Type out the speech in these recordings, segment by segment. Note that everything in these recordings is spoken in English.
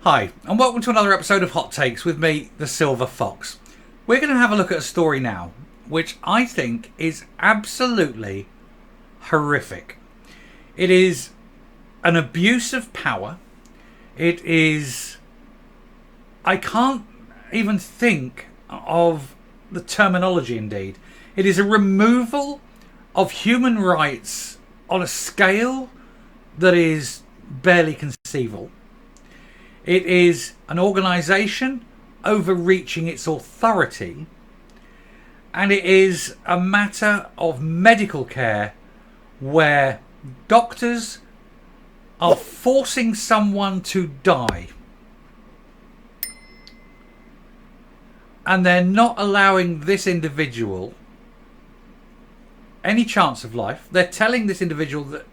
Hi, and welcome to another episode of Hot Takes with me, the Silver Fox. We're going to have a look at a story now, which I think is absolutely horrific. It is an abuse of power. It is... I can't even think of the terminology, indeed. It is a removal of human rights on a scale that is barely conceivable. It is an organisation overreaching its authority, and it is a matter of medical care where doctors are forcing someone to die and they're not allowing this individual any chance of life. They're telling this individual that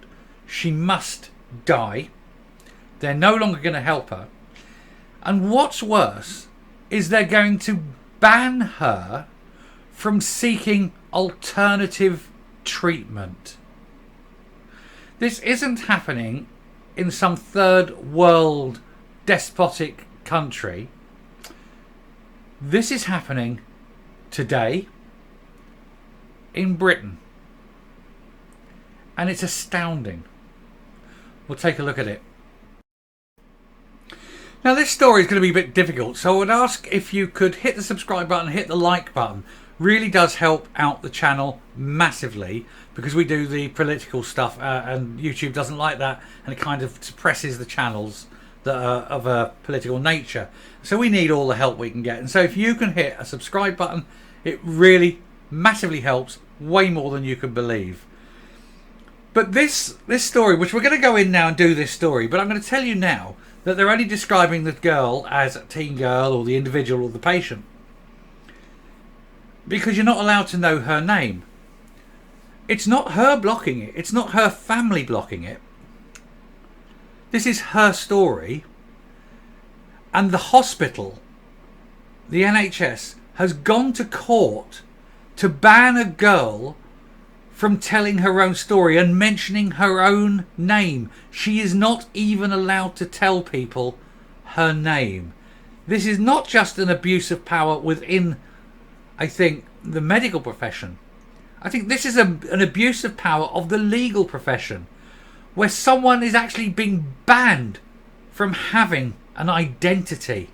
she must die. They're no longer going to help her. And what's worse is they're going to ban her from seeking alternative treatment. This isn't happening in some third world despotic country. This is happening today in Britain. And it's astounding. We'll take a look at it. Now, this story is going to be a bit difficult, so I would ask if you could hit the subscribe button, hit the like button. Really does help out the channel massively, because we do the political stuff and YouTube doesn't like that, and it kind of suppresses the channels that are of a political nature. So we need all the help we can get. And so if you can hit a subscribe button, it really massively helps, way more than you can believe. But this story, which we're going to go in now and do this story, but I'm going to tell you now that they're only describing the girl as a teen girl or the individual or the patient, because you're not allowed to know her name. It's not her blocking it. It's not her family blocking it. This is her story. And the hospital, the NHS, has gone to court to ban a girl from telling her own story and mentioning her own name. She is not even allowed to tell people her name. This is not just an abuse of power within, I think, the medical profession. I think this is an abuse of power of the legal profession, where someone is actually being banned from having an identity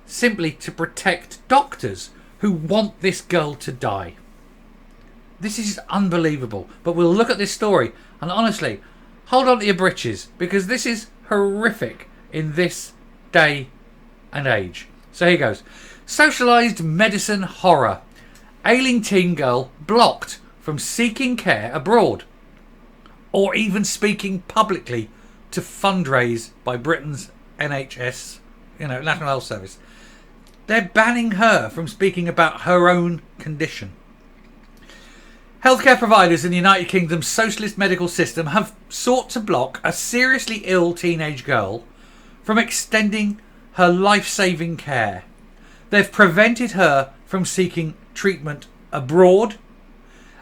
simply to protect doctors who want this girl to die. This is unbelievable. But we'll look at this story, and honestly, hold on to your britches, because this is horrific in this day and age. So here goes. Socialised medicine horror. Ailing teen girl blocked from seeking care abroad, or even speaking publicly to fundraise by Britain's NHS, National Health Service. They're banning her from speaking about her own condition. Healthcare providers in the United Kingdom's socialist medical system have sought to block a seriously ill teenage girl from extending her life-saving care. They've prevented her from seeking treatment abroad,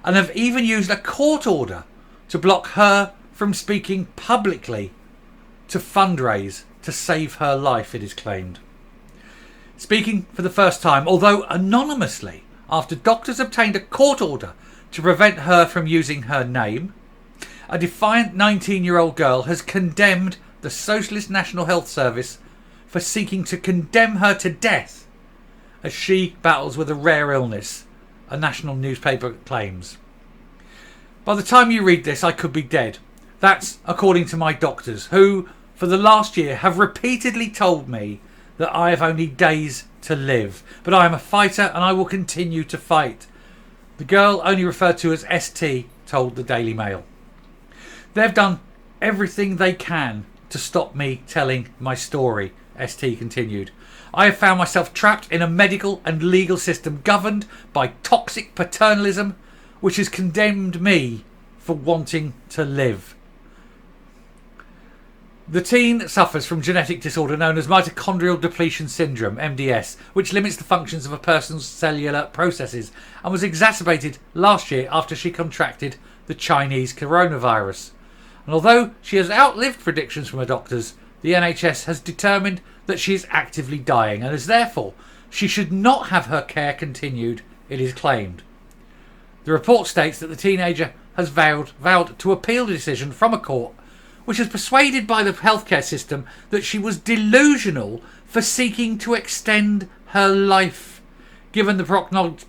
and have even used a court order to block her from speaking publicly to fundraise to save her life, it is claimed. Speaking for the first time, although anonymously, after doctors obtained a court order to prevent her from using her name, a defiant 19-year-old girl has condemned the Socialist National Health Service for seeking to condemn her to death as she battles with a rare illness, a national newspaper claims. By the time you read this, I could be dead. That's according to my doctors, who, for the last year, have repeatedly told me that I have only days to live. But I am a fighter, and I will continue to fight. The girl, only referred to as ST, told the Daily Mail. They've done everything they can to stop me telling my story, ST continued. I have found myself trapped in a medical and legal system governed by toxic paternalism, which has condemned me for wanting to live. The teen suffers from genetic disorder known as mitochondrial depletion syndrome, MDS, which limits the functions of a person's cellular processes, and was exacerbated last year after she contracted the Chinese coronavirus. And although she has outlived predictions from her doctors, the NHS has determined that she is actively dying and as therefore she should not have her care continued, it is claimed. The report states that the teenager has vowed to appeal the decision from a court which has persuaded by the healthcare system that she was delusional for seeking to extend her life, given the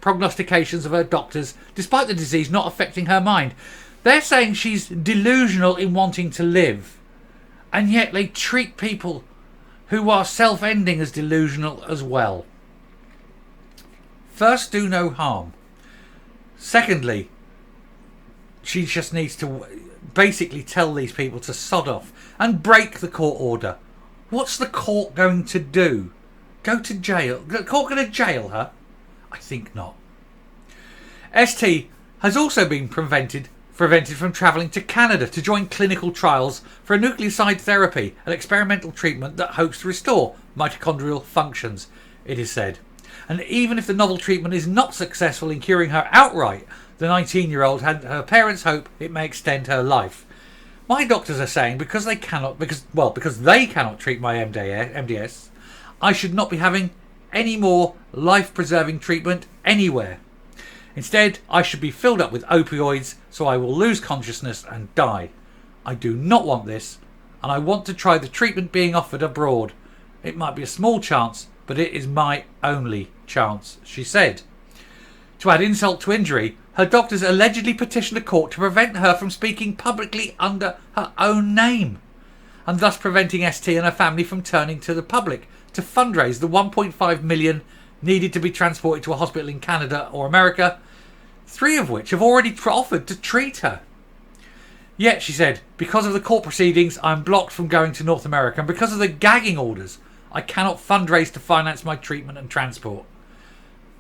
prognostications of her doctors, despite the disease not affecting her mind. They're saying she's delusional in wanting to live, and yet they treat people who are self-ending as delusional as well. First, do no harm. Secondly, she just needs to basically tell these people to sod off and break the court order. What's the court going to do? Go to jail? The court going to jail her? I think not. ST has also been prevented from travelling to Canada to join clinical trials for a nucleoside therapy, an experimental treatment that hopes to restore mitochondrial functions, it is said. And even if the novel treatment is not successful in curing her outright, the 19-year-old had her parents hope it may extend her life. My doctors are saying because they cannot treat my MDS, I should not be having any more life-preserving treatment anywhere. Instead, I should be filled up with opioids so I will lose consciousness and die. I do not want this, and I want to try the treatment being offered abroad. It might be a small chance, but it is my only chance, she said. To add insult to injury, her doctors allegedly petitioned a court to prevent her from speaking publicly under her own name, and thus preventing ST and her family from turning to the public to fundraise the 1.5 million needed to be transported to a hospital in Canada or America, 3 of which have already offered to treat her. Yet, she said, because of the court proceedings, I'm blocked from going to North America, and because of the gagging orders, I cannot fundraise to finance my treatment and transport.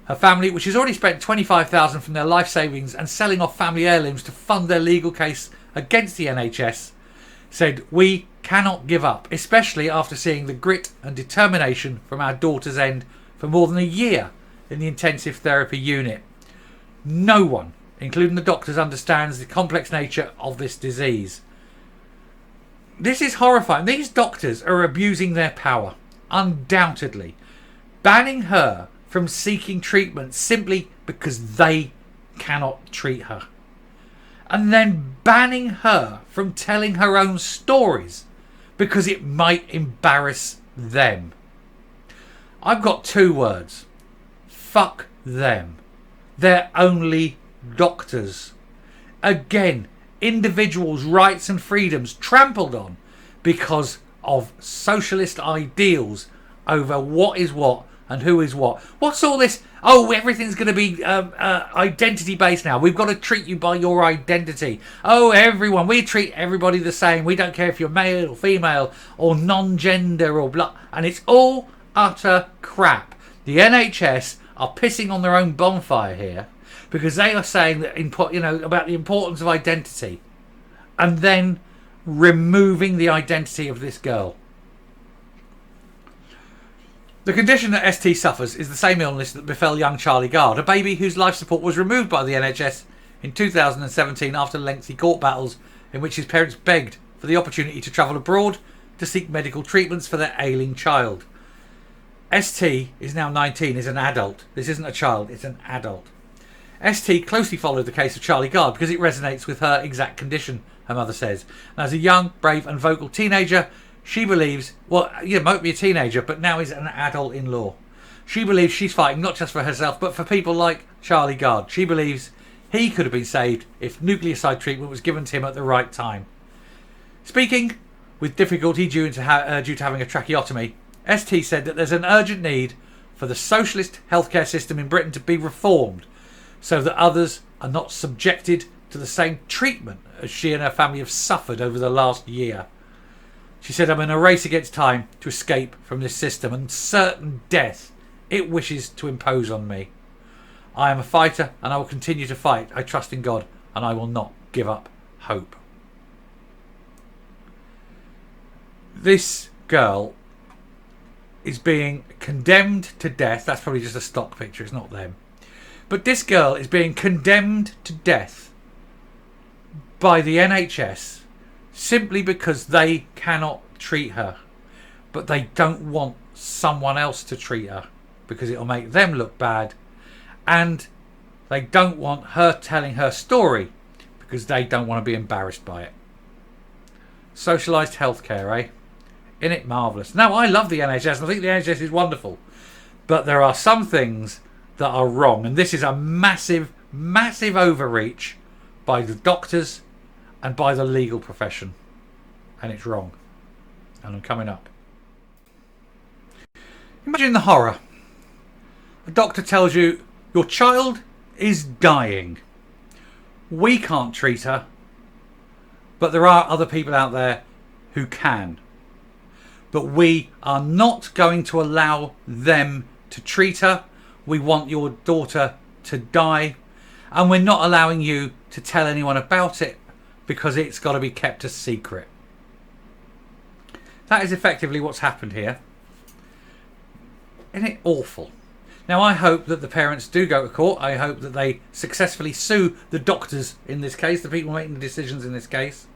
Her family, which has already spent $25,000 from their life savings and selling off family heirlooms to fund their legal case against the NHS, said, we cannot give up, especially after seeing the grit and determination from our daughter's end for more than a year in the intensive therapy unit. No one, including the doctors, understands the complex nature of this disease. This is horrifying. These doctors are abusing their power, undoubtedly, banning her from seeking treatment simply because they cannot treat her, and then banning her from telling her own stories because it might embarrass them. I've got 2 words. Fuck them. They're only doctors. Again, individuals' rights and freedoms trampled on because of socialist ideals over what is what and who is what. What's all this? Oh, everything's going to be identity based now. We've got to treat you by your identity. Oh, everyone, we treat everybody the same. We don't care if you're male or female or non-gender or blah. And it's all utter crap. The NHS are pissing on their own bonfire here because they are saying that about the importance of identity, and then removing the identity of this girl. The condition that ST suffers is the same illness that befell young Charlie Gard, a baby whose life support was removed by the NHS in 2017 after lengthy court battles in which his parents begged for the opportunity to travel abroad to seek medical treatments for their ailing child. ST is now 19, is an adult. This isn't a child, it's an adult. ST closely followed the case of Charlie Gard because it resonates with her exact condition, her mother says. And as a young, brave and vocal teenager, she believes, might be a teenager, but now is an adult in law. She believes she's fighting not just for herself, but for people like Charlie Gard. She believes he could have been saved if nucleoside treatment was given to him at the right time. Speaking with difficulty due to having a tracheotomy, ST said that there's an urgent need for the socialist healthcare system in Britain to be reformed so that others are not subjected to the same treatment as she and her family have suffered over the last year. She said, I'm in a race against time to escape from this system and certain death it wishes to impose on me. I am a fighter and I will continue to fight. I trust in God and I will not give up hope. This girl is being condemned to death. That's probably just a stock picture, it's not them. But this girl is being condemned to death by the NHS simply because they cannot treat her. but they don't want someone else to treat her because it'll make them look bad, and they don't want her telling her story because they don't want to be embarrassed by it. Socialised healthcare, eh? Isn't it marvellous? No, I love the NHS. I think the NHS is wonderful. But there are some things that are wrong. And this is a massive, massive overreach by the doctors and by the legal profession. And it's wrong. And I'm coming up. Imagine the horror. A doctor tells you your child is dying. We can't treat her. But there are other people out there who can. But we are not going to allow them to treat her. We want your daughter to die. And we're not allowing you to tell anyone about it because it's got to be kept a secret. That is effectively what's happened here. Isn't it awful? Now, I hope that the parents do go to court. I hope that they successfully sue the doctors in this case, the people making the decisions in this case.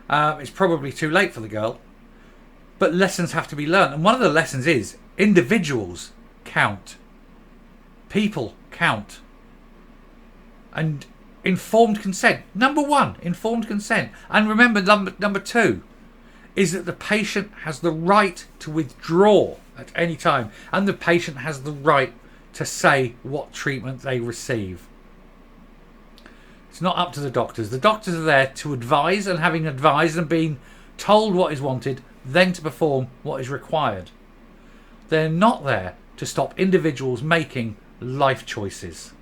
It's probably too late for the girl. But lessons have to be learned. And one of the lessons is individuals count. People count. And informed consent. Number one, informed consent. And remember, number two is that the patient has the right to withdraw at any time. And the patient has the right to say what treatment they receive. It's not up to the doctors. The doctors are there to advise, and having advised and been told what is wanted, then to perform what is required. They're not there to stop individuals making life choices.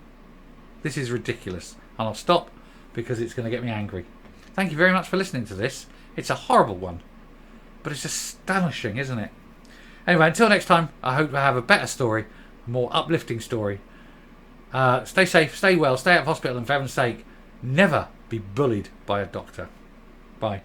This is ridiculous. And I'll stop because it's going to get me angry. Thank you very much for listening to this. It's a horrible one. But it's astonishing, isn't it? Anyway, until next time, I hope I have a better story, a more uplifting story. Stay safe, stay well, stay out of hospital, and for heaven's sake, never be bullied by a doctor. Bye.